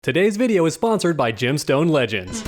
Today's video is sponsored by Gemstone Legends.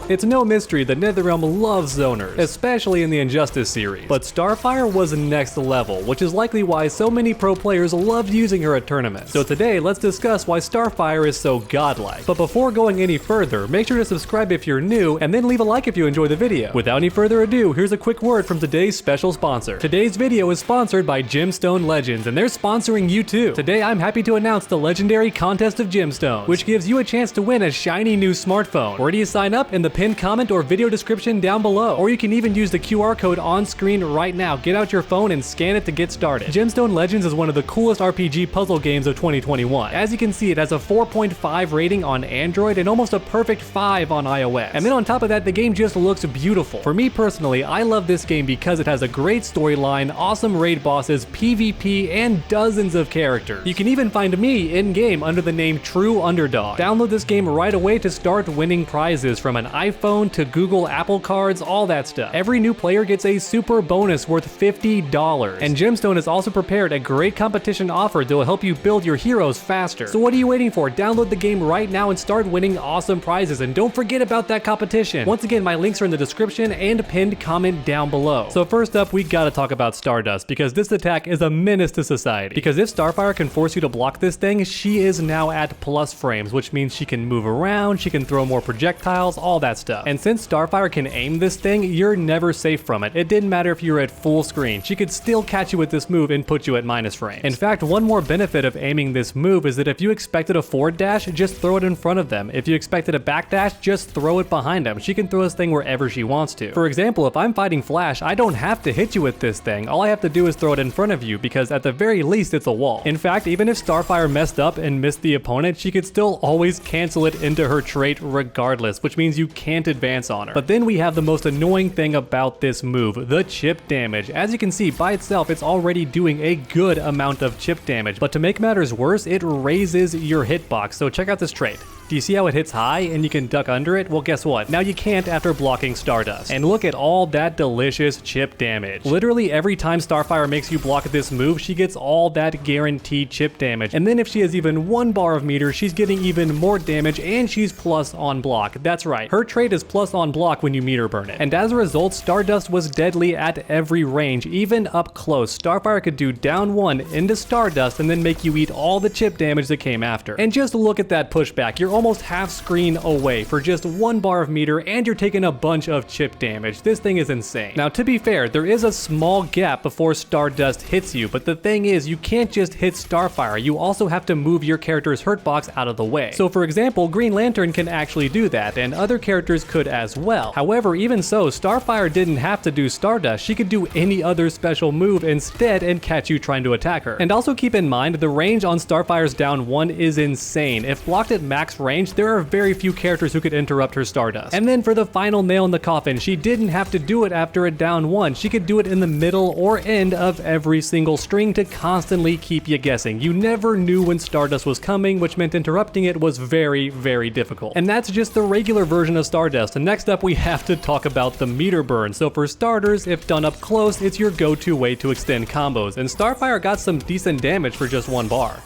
It's no mystery that NetherRealm loves zoners, especially in the Injustice series. But Starfire was next level, which is likely why so many pro players loved using her at tournaments. So today, let's discuss why Starfire is so godlike. But before going any further, make sure to subscribe if you're new, and then leave a like if you enjoy the video. Without any further ado, here's a quick word from today's special sponsor. Today's video is sponsored by Gemstone Legends, and they're sponsoring you too. Today, I'm happy to announce the legendary Contest of Gemstones, which gives you a chance to win a shiny new smartphone. Where do you sign up? In the pinned comment or video description down below. Or you can even use the QR code on screen right now. Get out your phone and scan it to get started. Gemstone Legends is one of the coolest RPG puzzle games of 2021. As you can see, it has a 4.5 rating on Android and almost a perfect 5 on iOS. And then on top of that, the game just looks beautiful. For me personally, I love this game because it has a great storyline, awesome raid bosses, PvP, and dozens of characters. You can even find me in-game under the name True Underdog. Download this game right away to start winning prizes, from an iPhone to Google Apple cards, all that stuff. Every new player gets a super bonus worth $50. And Gemstone has also prepared a great competition offer that will help you build your heroes faster. So what are you waiting for? Download the game right now and start winning awesome prizes. And don't forget about that competition. Once again, my links are in the description and pinned comment down below. So first up, we gotta talk about Stardust, because this attack is a menace to society. Because if Starfire can force you to block this thing, she is now at plus frames, which means she can move around, she can throw more projectiles, all that stuff. And since Starfire can aim this thing, you're never safe from it. It didn't matter if you were at full screen, she could still catch you with this move and put you at minus frames. In fact, one more benefit of aiming this move is that if you expected a forward dash, just throw it in front of them. If you expected a back dash, just throw it behind them. She can throw this thing wherever she wants to. For example, if I'm fighting Flash, I don't have to hit you with this thing. All I have to do is throw it in front of you, because at the very least it's a wall. In fact, even if Starfire messed up and missed the opponent, she could still always cancel it into her trait regardless, which means you can't advance on her. But then we have the most annoying thing about this move, the chip damage. As you can see, by itself, it's already doing a good amount of chip damage, but to make matters worse, it raises your hitbox. So check out this trait. Do you see how it hits high and you can duck under it? Well, guess what? Now you can't after blocking Stardust. And look at all that delicious chip damage. Literally every time Starfire makes you block this move, she gets all that guaranteed chip damage. And then if she has even 1 bar of meter, she's getting even more damage, and she's plus on block. That's right, her trait is plus on block when you meter burn it. And as a result, Stardust was deadly at every range, even up close. Starfire could do down 1 into Stardust and then make you eat all the chip damage that came after. And just look at that pushback. You're almost half screen away for just 1 bar of meter, and you're taking a bunch of chip damage. This thing is insane. Now, to be fair, there is a small gap before Stardust hits you, but the thing is, you can't just hit Starfire. You also have to move your character's hurt box out of the way. So for example, Green Lantern can actually do that, and other characters could as well. However, even so, Starfire didn't have to do Stardust. She could do any other special move instead and catch you trying to attack her. And also keep in mind, the range on Starfire's down 1 is insane. If blocked at max range, there are very few characters who could interrupt her Stardust. And then for the final nail in the coffin, she didn't have to do it after a down 1. She could do it in the middle or end of every single string to constantly keep you guessing. You never knew when Stardust was coming, which meant interrupting it was very, very difficult. And that's just the regular version of Stardust. And next up, we have to talk about the meter burn. So for starters, if done up close, it's your go-to way to extend combos. And Starfire got some decent damage for just 1 bar.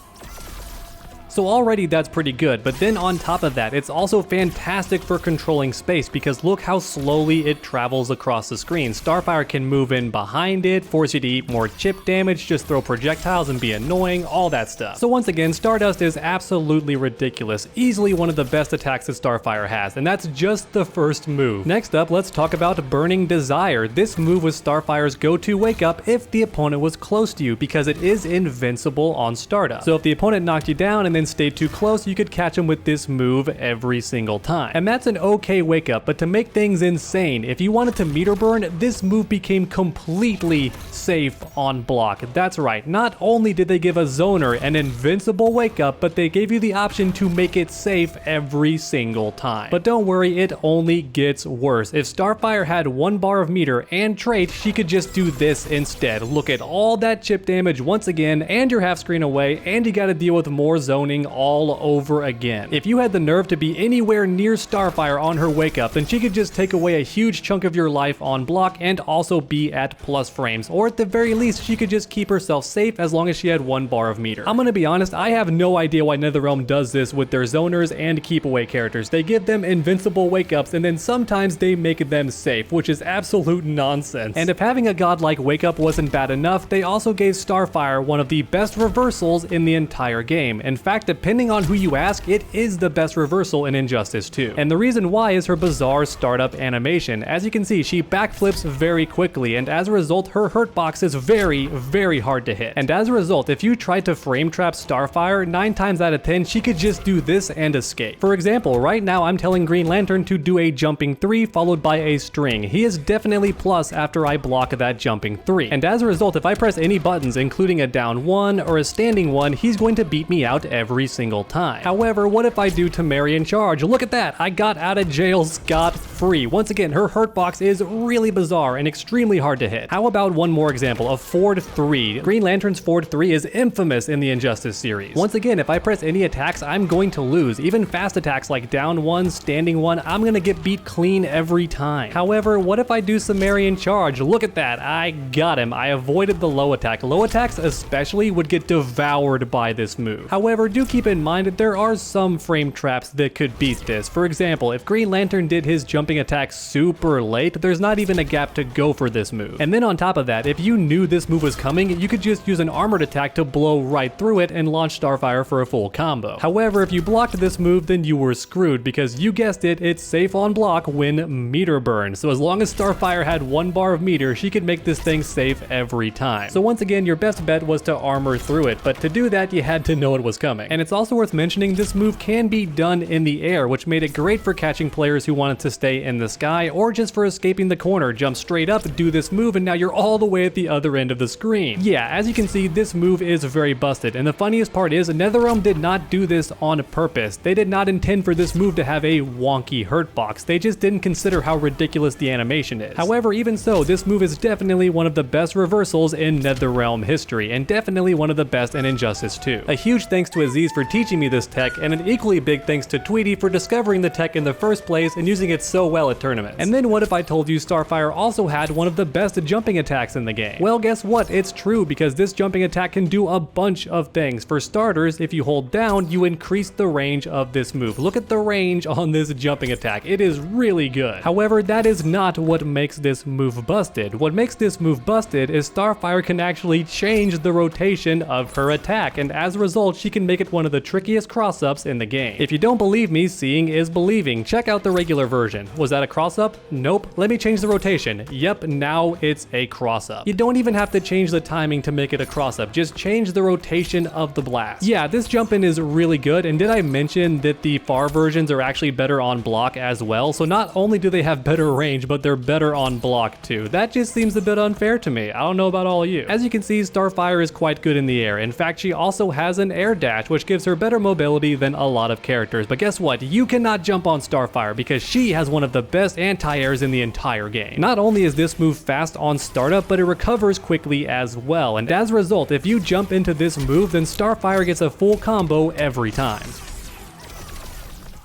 So already that's pretty good, but then on top of that, it's also fantastic for controlling space, because look how slowly it travels across the screen. Starfire can move in behind it, force you to eat more chip damage, just throw projectiles and be annoying, all that stuff. So once again, Stardust is absolutely ridiculous, easily one of the best attacks that Starfire has, and that's just the first move. Next up, let's talk about Burning Desire. This move was Starfire's go-to wake up if the opponent was close to you, because it is invincible on Stardust. So if the opponent knocked you down and then opponent stayed too close, you could catch him with this move every single time. And that's an okay wake up, but to make things insane, if you wanted to meter burn, this move became completely safe on block. That's right, not only did they give a zoner an invincible wake up, but they gave you the option to make it safe every single time. But don't worry, it only gets worse. If Starfire had 1 bar of meter and trait, she could just do this instead. Look at all that chip damage once again, and you're half screen away, and you gotta deal with more zoning all over again. If you had the nerve to be anywhere near Starfire on her wake up, then she could just take away a huge chunk of your life on block and also be at plus frames, or at the very least she could just keep herself safe as long as she had 1 bar of meter. I'm gonna be honest, I have no idea why NetherRealm does this with their zoners and keep away characters. They give them invincible wake ups and then sometimes they make them safe, which is absolute nonsense. And if having a godlike wake up wasn't bad enough, they also gave Starfire one of the best reversals in the entire game. In fact, depending on who you ask, it is the best reversal in Injustice 2. And the reason why is her bizarre startup animation. As you can see, she backflips very quickly, and as a result, her hurt box is very, very hard to hit. And as a result, if you tried to frame trap Starfire, 9 times out of 10, she could just do this and escape. For example, right now I'm telling Green Lantern to do a jumping 3 followed by a string. He is definitely plus after I block that jumping 3. And as a result, if I press any buttons, including a down 1 or a standing 1, he's going to beat me out every single time. However, what if I do Temerian Charge? Look at that! I got out of jail scot-free. Once again, her hurt box is really bizarre and extremely hard to hit. How about one more example of Ford 3? Green Lantern's Ford 3 is infamous in the Injustice series. Once again, if I press any attacks, I'm going to lose. Even fast attacks like down 1, standing 1, I'm gonna get beat clean every time. However, what if I do Temerian Charge? Look at that, I got him. I avoided the low attack. Low attacks especially would get devoured by this move. However, do keep in mind that there are some frame traps that could beat this. For example, if Green Lantern did his jumping attack super late, there's not even a gap to go for this move. And then on top of that, if you knew this move was coming, you could just use an armored attack to blow right through it and launch Starfire for a full combo. However, if you blocked this move, then you were screwed because you guessed it, it's safe on block when meter burn. So as long as Starfire had 1 bar of meter, she could make this thing safe every time. So once again, your best bet was to armor through it, but to do that, you had to know it was coming. And it's also worth mentioning this move can be done in the air, which made it great for catching players who wanted to stay in the sky, or just for escaping the corner. Jump straight up, do this move, and now you're all the way at the other end of the screen. Yeah, as you can see, this move is very busted, and the funniest part is NetherRealm did not do this on purpose. They did not intend for this move to have a wonky hurt box. They just didn't consider how ridiculous the animation is. However, even so, this move is definitely one of the best reversals in NetherRealm history, and definitely one of the best in Injustice 2. A huge thanks to Aziz for teaching me this tech, and an equally big thanks to Tweety for discovering the tech in the first place and using it so well at tournaments. And then what if I told you Starfire also had one of the best jumping attacks in the game? Well, guess what? It's true, because this jumping attack can do a bunch of things. For starters, if you hold down, you increase the range of this move. Look at the range on this jumping attack. It is really good. However, that is not what makes this move busted. What makes this move busted is Starfire can actually change the rotation of her attack, and as a result, she can make it one of the trickiest cross-ups in the game. If you don't believe me, seeing is believing. Check out the regular version. Was that a cross-up? Nope. Let me change the rotation. Yep, now it's a cross-up. You don't even have to change the timing to make it a cross-up. Just change the rotation of the blast. Yeah, this jump-in is really good, and did I mention that the far versions are actually better on block as well? So not only do they have better range, but they're better on block too. That just seems a bit unfair to me. I don't know about all of you. As you can see, Starfire is quite good in the air. In fact, she also has an air dash, which gives her better mobility than a lot of characters. But guess what? You cannot jump on Starfire because she has one of the best anti-airs in the entire game. Not only is this move fast on startup, but it recovers quickly as well. And as a result, if you jump into this move, then Starfire gets a full combo every time.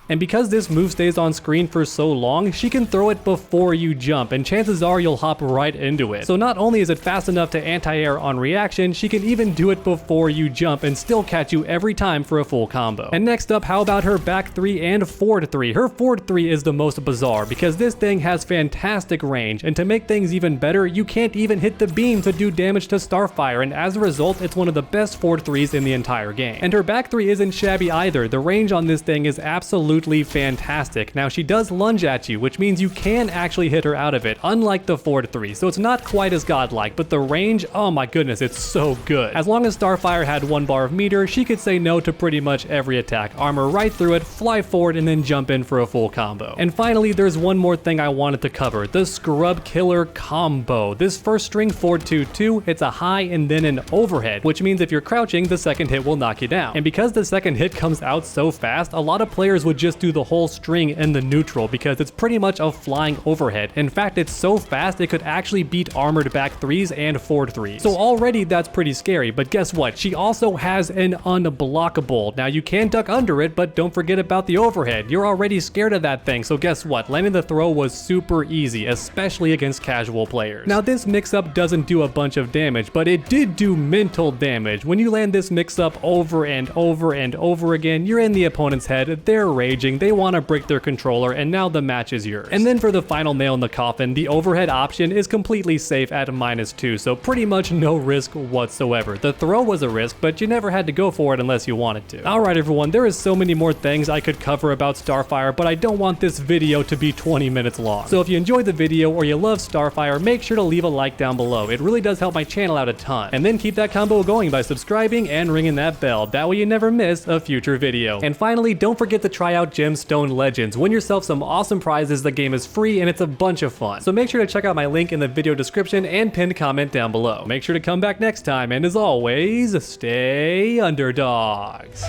And because this move stays on screen for so long, she can throw it before you jump, and chances are you'll hop right into it. So not only is it fast enough to anti-air on reaction, she can even do it before you jump and still catch you every time for a full combo. And next up, how about her back 3 and forward 3? Her forward 3 is the most bizarre because this thing has fantastic range, and to make things even better, you can't even hit the beam to do damage to Starfire, and as a result, it's one of the best forward 3s in the entire game. And her back 3 isn't shabby either. The range on this thing is absolutely absolutely fantastic. Now she does lunge at you, which means you can actually hit her out of it, unlike the Ford 3, so it's not quite as godlike, but the range, oh my goodness, it's so good. As long as Starfire had 1 bar of meter, she could say no to pretty much every attack, armor right through it, fly forward, and then jump in for a full combo. And finally, there's one more thing I wanted to cover, the Scrub Killer combo. This first string 4-2-2, it's a high and then an overhead, which means if you're crouching, the second hit will knock you down. And because the second hit comes out so fast, a lot of players would just do the whole string in the neutral because it's pretty much a flying overhead. In fact, it's so fast it could actually beat armored back 3s and Ford 3s. So already that's pretty scary, but guess what? She also has an unblockable. Now you can duck under it, but don't forget about the overhead. You're already scared of that thing, so guess what? Landing the throw was super easy, especially against casual players. Now this mix-up doesn't do a bunch of damage, but it did do mental damage. When you land this mix-up over and over and over again, you're in the opponent's head, they're raging, they want to break their controller, and now the match is yours. And then for the final nail in the coffin, the overhead option is completely safe at -2, so pretty much no risk whatsoever. The throw was a risk, but you never had to go for it unless you wanted to. Alright everyone, there is so many more things I could cover about Starfire, but I don't want this video to be 20 minutes long. So if you enjoyed the video or you love Starfire, make sure to leave a like down below. It really does help my channel out a ton. And then keep that combo going by subscribing and ringing that bell. That way you never miss a future video. And finally, don't forget to try out Gemstone Legends. Win yourself some awesome prizes. The game is free and it's a bunch of fun. So make sure to check out my link in the video description and pinned comment down below. Make sure to come back next time, and as always, stay underdogs.